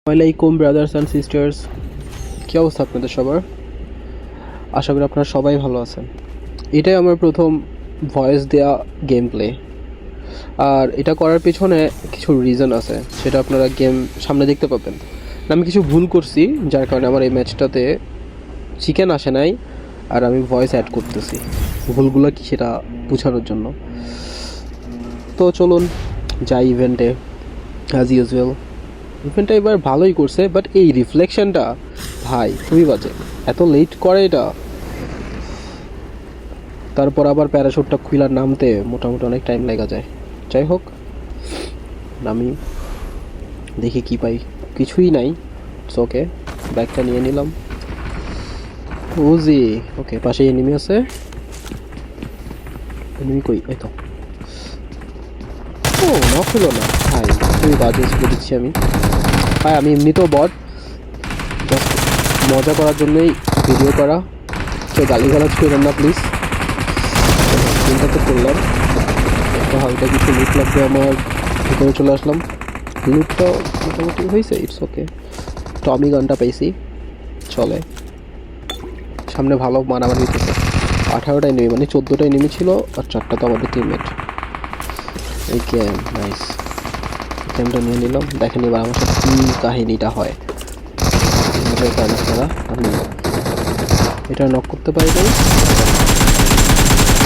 আসসালামাইকুম brothers and sisters, কী অবস্থা আপনাদের সবার? আশা করি আপনারা সবাই ভালো আছেন। এটাই আমার প্রথম ভয়েস দেয়া গেম প্লে, আর এটা করার পিছনে কিছু রিজন আছে, সেটা আপনারা গেম সামনে দেখতে পাবেন। আমি কিছু ভুল করছি, যার কারণে আমার এই ম্যাচটাতে চিকেন আসে নাই, আর আমি ভয়েস অ্যাড করতেছি। ভুলগুলো কি সেটা বোঝানোর জন্য। তো চলুন যাই ইভেন্টে। অ্যাজ ইউজুয়াল ইভেন্টটা এবার ভালোই করছে, বাট এই রিফ্লেকশনটা ভাই খুবই বাজে, এত লেট করে এটা। তারপর আবার প্যারাশুটটা খুইলার নামতে মোটামুটি অনেক টাইম লেগে যায়। যাই হোক, আমি দেখি কি পাই। কিছুই নাই, ইটস ওকে। ব্যাগটা নিয়ে নিলাম। ওজি ওকে, পাশে এনিমি আছে। এনিমি কই? এই তো। ও নক হলো না ভাই, খুবই বাজে স্কুল দিচ্ছি আমি ভাই। আমি এমনিতেও বট, জাস্ট মজা করার জন্যই ভিডিও করা। কেউ গালিগালাজ করবেন না প্লিজ। চিন্তা তো করলাম একটা হালকা কিছু লুট লাগবে আমার, ভিতরে চলে আসলাম। লুটটা মোটামুটি হয়েছে, ইটস ওকে। টমি গানটা পাইছি, চলে। সামনে ভালো মারামারি হইতেছে। 18টাই নেমে, মানে 14টাই নেমে ছিল, আর 4টা তো আমাদের টিমমেট। এই গেম নাইস, গেমটা নিয়ে নিলাম। দেখেন এবার আমার সাথে কী কাহিনিটা হয়। আমি এটা নক করতে পারি নাই।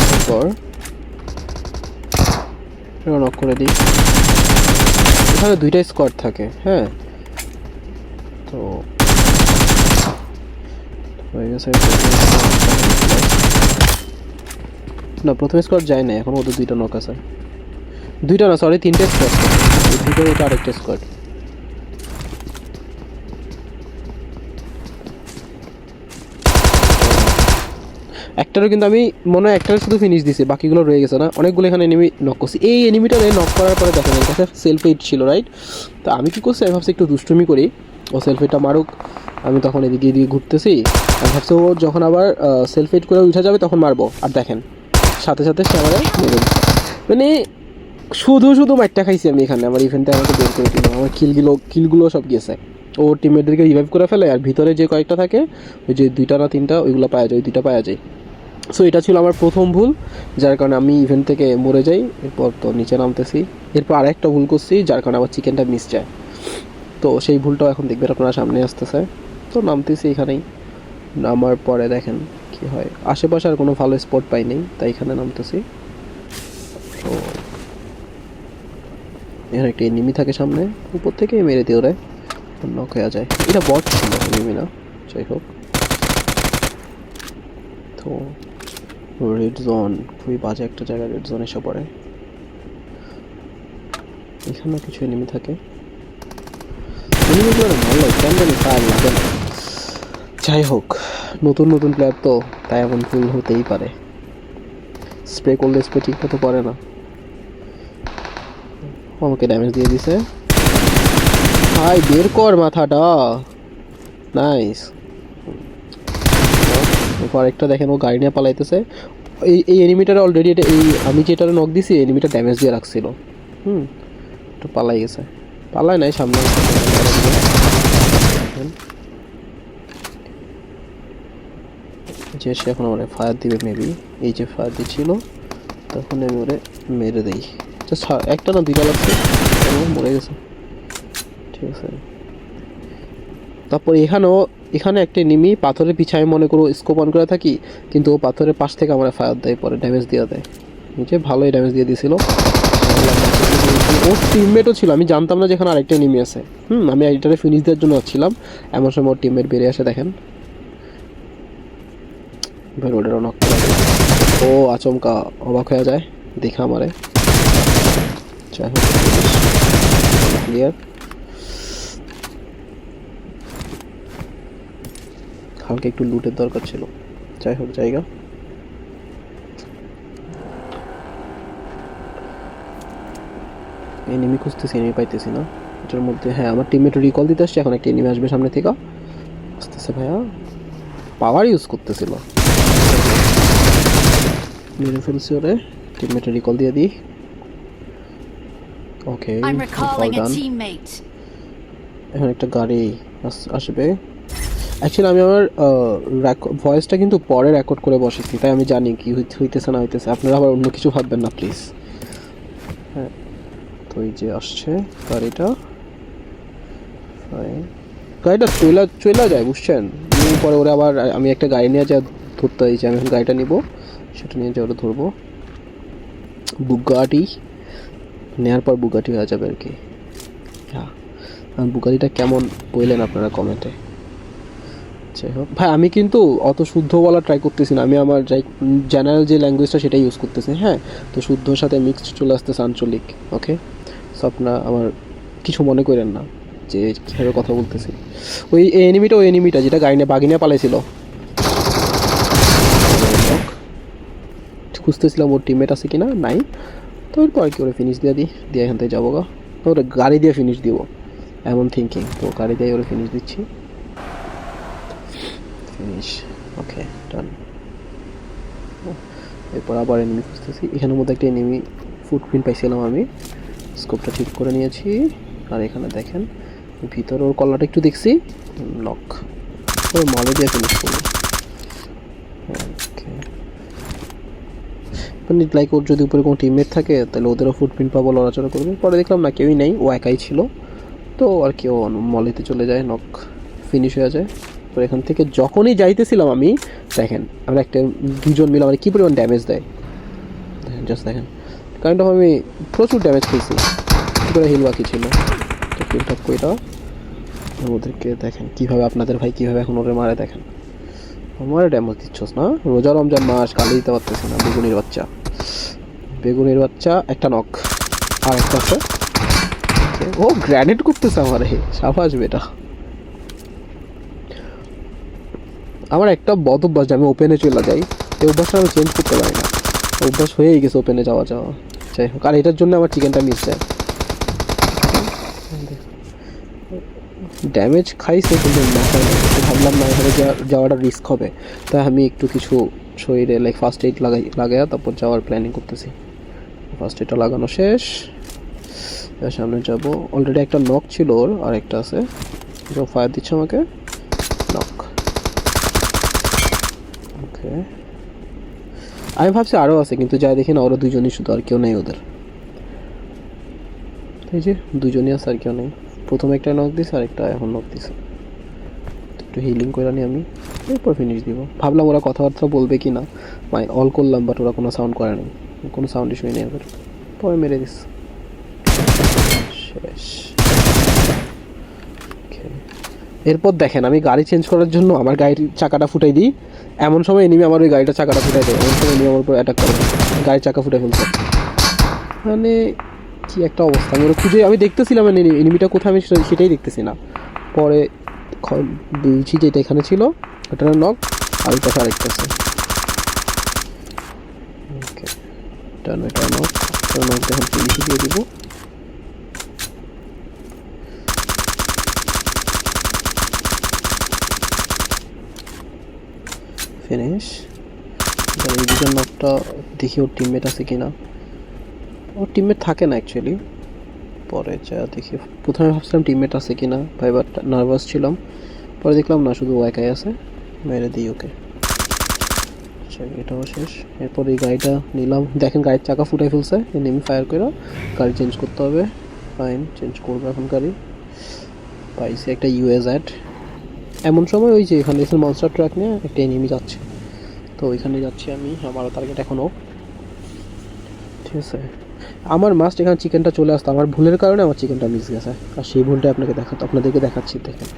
তারপর এটা নক করে দিই। এখানে 2টা স্কোয়াড থাকে, হ্যাঁ। তো হয়ে গেছে। না, প্রথম স্কোয়াড যায় না এখন, ওদের 2টা নক আছে। 2টা না, সরি 3টে স্কোয়াড। ভিতরে এটা আরেকটা স্কোয়াড। একটারও কিন্তু আমি মনে হয় একটার শুধু ফিনিশ দিছি, বাকিগুলো রয়ে গেছে না। অনেকগুলো এখানে এনিমি নক করছি। এই এনিমিটা নক করার পরে দেখেন এর কাছে সেলফ এইড ছিল, রাইট? তো আমি কী করছি, আমি ভাবছি একটু দুষ্টুমি করি, ও সেলফ এইডটা মারুক। আমি তখন এদিকে ঘুরতেছি, আমি ভাবছি ও যখন আবার সেলফ এইড করে উঠে যাবে তখন মারবো। আর দেখেন সাথে সাথে সে আমার মেরে দিচ্ছে। মানে শুধু শুধু মারটা খাইছি আমি এখানে। আমার ইভেন্টে আমাকে বের করে দিল, আমার কিলগুলো সব গেছে। ও টিমমেটদেরকে রিভাইভ করে ফেলে, আর ভিতরে যে কয়েকটা থাকে, ওই যে 2টা না 3টা, ওইগুলো পাওয়া যায়, ওই 2টা পাওয়া যায়। সো এটা ছিল আমার প্রথম ভুল, যার কারণে আমি ইভেন্ট থেকে মরে যাই। এরপর তো নিচে নামতেছি, এরপর আরেকটা ভুল করছি, যার কারণে আমার চিকেনটা মিস যায়। তো সেই ভুলটাও এখন দেখবেন আপনারা সামনে আসতেছে। তো নামতেছি এখানেই, নামার পরে দেখেন কি হয়। আশেপাশে আর কোনো ভালো স্পট পাই নেই, তাই এখানে নামতেছি। তো এখানে একটা এনিমি থাকে সামনে, উপর থেকে মেরে দিয়ে ওরে নক হয়ে যায়। এটা বট ছিল, এনিমি না। যাই হোক, তো রেড জোন খুবই বাজে একটা জায়গা, রেড জোন এসে পড়ে। এখানে কিছু এনিমি থাকে, এনিমিগুলো ভালো লাগে, কেন জানি তার লাগে না। যাই হোক, নতুন নতুন প্লেয়ার তো, তাই এমন ভুল হতেই পারে। স্প্রে করলে স্প্রে ঠিক মতো পড়ে না। আমাকে ড্যামেজ দিয়ে দিছে ভাই, বের কর মাথাটা। নাইস। আরেকটা দেখেন, ও গাড়ি নিয়ে পালাইতেছে। এই এনিমিটার অলরেডি এটা, এই আমি যেটার নক দিছি এনিমিটা ড্যামেজ দিয়ে রাখছিল। একটু পালাই গেছে, পালায় নাই, সামনে যে সে এখন আমার ফায়ার দিবে মেবি। এই যে ফায়ার দিচ্ছিল, তখন আমি ওরে মেরে দেই। জাস্ট একটা না 2টা লাগছে, মরে গেছে। ঠিক আছে, তারপর এখানে একটা এনিমি পাথরের পিছায় মনে করো স্কোপ অন করে থাকি, কিন্তু ও পাথরের পাশ থেকে আমার ফায়ার দেয়, পরে ড্যামেজ দিয়ে দেয়। নিচে ভালোই ড্যামেজ দিয়ে দিয়েছিল। ওর টিমমেটও ছিল, আমি জানতাম না যে এখানে আরেকটা এনিমি আছে। আমি এটারে ফিনিশ দেওয়ার জন্য যাচ্ছিলাম, এমন সময় ওর টিমমেট বেরিয়ে আসে। দেখেন ওটারও নক করা যায়। ও আচমকা অবাক হয়ে যায় দেখা আমারে। যাই হোক, ক্লিয়ার। হালকা একটু লুটের দরকার ছিল। যাই হোক, জায়গা এনিমি খুঁজতেছি, এনিমি পাইতেছি না এটার মধ্যে। হ্যাঁ, আমার টিমমেট রিকল দিতে আসছে, এখন একটা এনিমি আসবে সামনে থেকে। আসতেছে ভাইয়া, পাওয়ার ইউজ করতেছিল, মেরে ফেলছি ওরে। টিমমেটে রিকল দিয়ে দিই। ওকে, I'm all recalling a done. teammate. এখন একটা গাড়ি আসবে। অ্যাকচুয়ালি আমি আমার ভয়েসটা কিন্তু পরে রেকর্ড করে বসেছি, তাই আমি জানি কি হইতেছে না হইতেছে। আপনারা আবার অন্য কিছু ভাববেন না প্লিজ। হ্যাঁ, তো এই যে আসছে গাড়িটা, গাড়িটা চলে যায় বুঝছেন। পরে ওরা আবার আমি একটা গাড়ি নিয়ে যা ধরতে হয়েছে, আমি এখন গাড়িটা নিব, সেটা নিয়ে যা ওরা ধরবো। বুগাটি নেওয়ার পর বুগাটি হয়ে যাবে আর কি। হ্যাঁ, বুগাটিটা কেমন বললেন আপনারা কমেন্টে। যাই হোক ভাই, আমি কিন্তু অত শুদ্ধ বলা ট্রাই করতেছি না, আমি আমার যাই জেনারেল যে ল্যাঙ্গুয়েজটা সেটাই ইউজ করতেছি। হ্যাঁ, তো শুদ্ধর সাথে মিক্সড চলে আসতেছে আঞ্চলিক। ওকে, সো আপনারা আমার কিছু মনে করেন না যে কীভাবে কথা বলতেছি। ওই এনিমিটা যেটা গাড়ি নিয়ে বাগিনিয়া পালাইছিল, খুঁজতেছিলাম ওর টিমমেট আছে কিনা, নাই। তো এরপর কি ওরা ফিনিশ দিয়ে এখান থেকে যাবো গা। তো ওরা গাড়ি দিয়ে ফিনিশ দিব এমন থিঙ্কিং, তো গাড়ি দিয়ে ওরা ফিনিশ দিচ্ছি। ফিনিশ, ওকে ডান। এরপর আবার এনিমি খুঁজতেছি। এখানের মধ্যে একটা এনিমি ফুটপ্রিন্ট পাইছিলাম আমি, স্কোপটা ঠিক করে নিয়েছি। আর এখানে দেখেন ভিতরে ওর কলাটা একটু দেখছি, নক। ওর মলে দিয়ে ফিনিশ করবো। লাইক ওর যদি উপরে কোনো টিমমেট থাকে তাহলে ওদেরও ফুটপ্রিন্ট পাবো, লড়াচড়া করবে। পরে দেখলাম না, কেউই নেই, ও একাই ছিল। তো আর কেউ মলেতে চলে যায়, নক ফিনিশ হয়ে যায়। তো এখান থেকে যখনই যাইতেছিলাম আমি, দেখেন আমরা একটা দুজন মিলে আমার কী পরিমাণ ড্যামেজ দেয় দেখেন, জাস্ট দেখেন। কারণ আমি প্রচুর ড্যামেজ খেয়েছি, কী করে হিল বাকি ছিল। তো ফিলটাপ কইটা ওদেরকে দেখেন কীভাবে আপনাদের ভাই কীভাবে এখন ওরে মারে দেখেন। আমার ড্যামেজ দিচ্ছস না, রোজা রমজান মাস গালি দিতে পারতেছি না। বেগুনির বাচ্চা একটা নক, আর একটা আছে। ও গ্র্যানেড করতেছে আমার, হে সাবাস বেটা। আমার একটা বদ অভ্যাস যে আমি ওপেনে চলে যাই, এই অভ্যাসটা আমি চেঞ্জ করতে পারি না, অভ্যাস হয়েই গেছে ওপেনে যাওয়া। যাই হোক, আর এটার জন্য আমার চিকেনটা মিস যায়। ড্যামেজ খাইছে কিন্তু ভাবলাম না এখানে যাওয়াটা রিস্ক হবে, তাই আমি একটু কিছু শরীরে লাইক ফার্স্ট এইড লাগাইয়া তারপর যাওয়ার প্ল্যানিং করতেছি। ফার্স্ট এইডটা লাগানো শেষ, সামনে যাব। অলরেডি একটা নক ছিল ওর, আর একটা আছে যে ফায়ার দিচ্ছে আমাকে, নক। ওকে, আমি ভাবছি আরও আছে, কিন্তু যাই দেখি না ওরা দুজনই শুধু, আর কেউ নেই ওদের। এই যে দুজনই আছে, আর কেউ নেই। প্রথমে একটা নক দিছে, আর একটা এখন নক দিছে। একটু হিলিং করে নিই আমি, এরপর ফিনিশ দিব। ভাবলাম ওরা কথাবার্তা বলবে কি না, অল করলাম, বাট ওরা কোনো সাউন্ড করে নাই, কোনো সাউন্ড ইস্যুই নেই ওদের। পরে মেরে দিস শেষ। এরপর দেখেন আমি গাড়ি চেঞ্জ করার জন্য আমার গাড়ির চাকাটা ফুটাই দিই, এমন সময় এনিমি আমার ওই গাড়িটা চাকাটা ফুটাই দেয়, এমন সময় এনিমি আমার উপর অ্যাটাক করে, গাড়ির চাকা ফুটে ফেলছে। মানে কি একটা অবস্থা, আমি ওরা খুঁজে আমি দেখতেছিলাম এনিমিটা কোথায়, আমি সেটাই দেখতেছি না। পরে বলছি যে এটা এখানে ছিল, ওটা নক, আর ওই পাশে আরেকটা আছে। ওকে ডান, এটা নক, এখন পুলিশে দিয়ে দিব। ফিনিশ। এই দুজন নকটা দেখি ওর টিমমেট আছে কিনা। ওর টিমমেট থাকে না অ্যাকচুয়ালি, পরে যা দেখি। প্রথমে ভাবছিলাম টিমমেট আছে কিনা, ভাইবার নার্ভাস ছিলাম। পরে দেখলাম না, শুধু ও একাই আছে, মেরে দিই ওকে। আচ্ছা, এটাও শেষ। এরপর এই গাড়িটা নিলাম, দেখেন গাড়ির চাকা ফুটাই ফেলছে, এনিমি ফায়ার করে। গাড়ি চেঞ্জ করতে হবে, ফাইন চেঞ্জ করবো এখন গাড়ি। পাইছি একটা ইউএজেড। এমন সময় ওই যে এখানে এসে মনস্টার ট্রাক নিয়ে একটা এনিমি যাচ্ছে, তো ওইখানে যাচ্ছি আমি, আমারও টার্গেট এখনও। ঠিক আছে, আমার মাস্ট এখানে চিকেনটা চলে আসতো, আমার ভুলের কারণে আমার চিকেনটা মিস গেছে, আর সেই ভুলটা আপনাদেরকে দেখাচ্ছি। দেখেন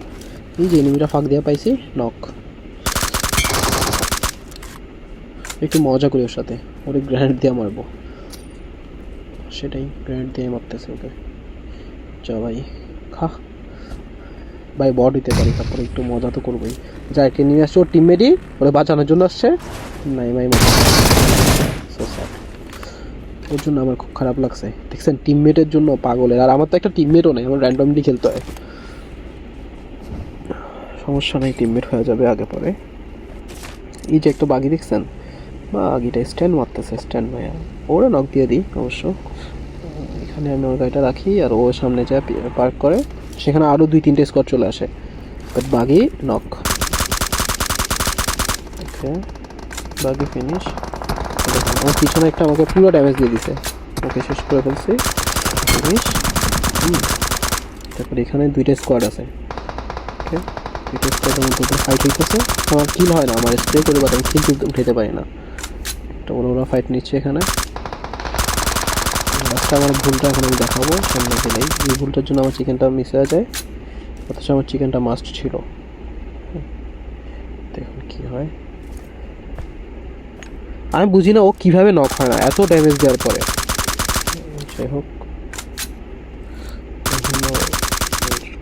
এই যে এনিমিটা ফাঁক দিয়ে পাইছি, নক। একটু মজা করি ওর সাথে, ওরে গ্রেনেড দিয়ে মারবো, সেটাই গ্রেনেড দিয়ে মারতেছে ওকে। যা ভাই খা ভাই, বট দিতে পারি, তারপরে একটু মজা তো করবোই। যা একে নিয়ে আসছে ওর টিমমেটই, ওরা বাঁচানোর জন্য আসছে। নাই ভাই, ওর জন্য আমার খুব খারাপ লাগছে। দেখছেন, টিমমেটের জন্য পাগলের, আর আমার তো একটা টিমমেটও নেই, আমার র্যান্ডমলি খেলতে হয়। সমস্যা নেই, টিমমেট হয়ে যাবে আগে পরে। এই যে একটা বাগি দেখছেন, বাগিটা স্ট্যান্ড মারতেছে, স্ট্যান্ড ভাইয়া, ওরা নক দিয়ে দিই অবশ্য। এখানে আমি ওর গাড়িটা রাখি, আর ও সামনে যায় পার্ক করে, সেখানে আরও 2-3টে স্কোয়াড চলে আসে, বাট বাগি নক। ওকে, বাগি ফিনিশ। আমার পিছনে একটা আমাকে পুরো ড্যামেজ দিয়ে দিছে। ওকে, শেষ করে ফেলছি, ফিনিশ। তারপরে এখানে 2টা স্কোয়াড আছে। ওকে, 2টা স্কোয়াডের মধ্যে ফাইট হইতেছে। আমার কিল হয় না, আমার স্প্রে করে বাট আমি কিল উঠাতে পারি না। একটা বড় ফাইট নিচ্ছে এখানে। লাস্টে আমার ভুলটা এখন আমি দেখাবো সামনে গেলেই। এই ভুলটার জন্য আমার চিকেনটা মিস হয়ে যায়, অথচ আমার চিকেনটা মাস্ট ছিল। দেখুন কি হয়, আমি বুঝি না ও কীভাবে নক হয় না এত ড্যামেজ দেওয়ার পরে। যাই হোক,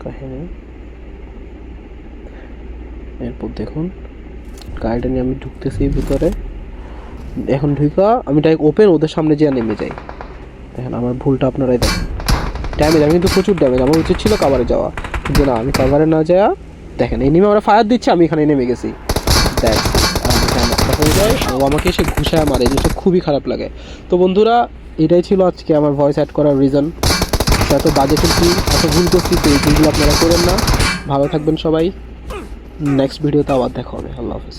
কাহিনী। এরপর দেখুন গাড়িটা নিয়ে আমি ঢুকতেছি ভিতরে। এখন ঢুকা আমি ডাইরেক্ট ওপেন ওদের সামনে যেয়ে নেমে যাই। দেখেন আমার ভুলটা আপনারাই দেখেন। ড্যামেজ, আমি কিন্তু প্রচুর ড্যামেজ। আমার উচিত ছিল কাভারে যাওয়া, কিন্তু না, আমি কাভারে না যাওয়া, দেখেন এই নেমে আমরা ফায়ার দিচ্ছি, আমি এখানে নেমে গেছি। দেখ হয়ে যায়, ও আমাকে এসে ঘুষায় মারে, জিনিসটা খুবই খারাপ লাগে। তো বন্ধুরা, এটাই ছিল আজকে আমার ভয়েস অ্যাড করার রিজন। এত বাজে কিন্তু এত ভুল করছি, তো এই ভুলগুলো আপনারা করেন না। ভালো থাকবেন সবাই, নেক্সট ভিডিওতে আবার দেখা হবে। আল্লাহ হাফেজ।